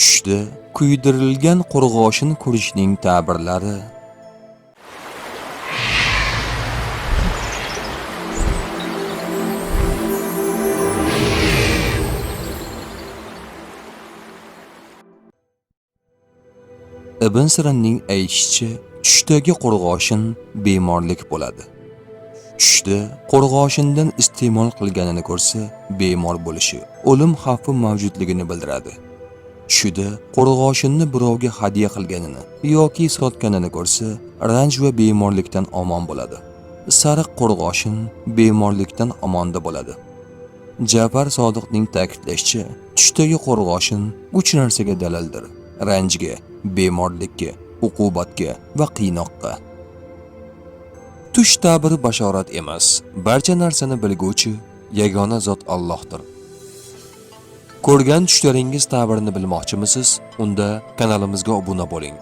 Tushda kuydirilgan qo'rg'oshin ko'rishning ta'birlari. Ibn Sirinning aytishicha, tushdagi qo'rg'oshin bemorlik bo'ladi. Tushda qo'rg'oshindan iste'mol qilganini ko'rsa, bemor bo'lishi, o'lim xavfi mavjudligini bildiradi. Tushda qo'rg'oshinni birovga hadya qilganini yoki sotganini ko'rsa, ranj va bemorlikdan omon bo'ladi. Sariq qo'rg'oshin bemorlikdan omonda bo'ladi. Ja'far Sodiqning ta'kidlashicha, tushdagi qo'rg'oshin 3 narsaga dalildir: ranjga, bemorlikka, uqubatga va qiynoqqa. Tush ta'biri bashorat emas, barcha narsani bilguvchi yagona zot Allohdir. Ko'rgan tushlaringiz ta'birini bilmoqchimisiz? Unda kanalimizga obuna bo'ling.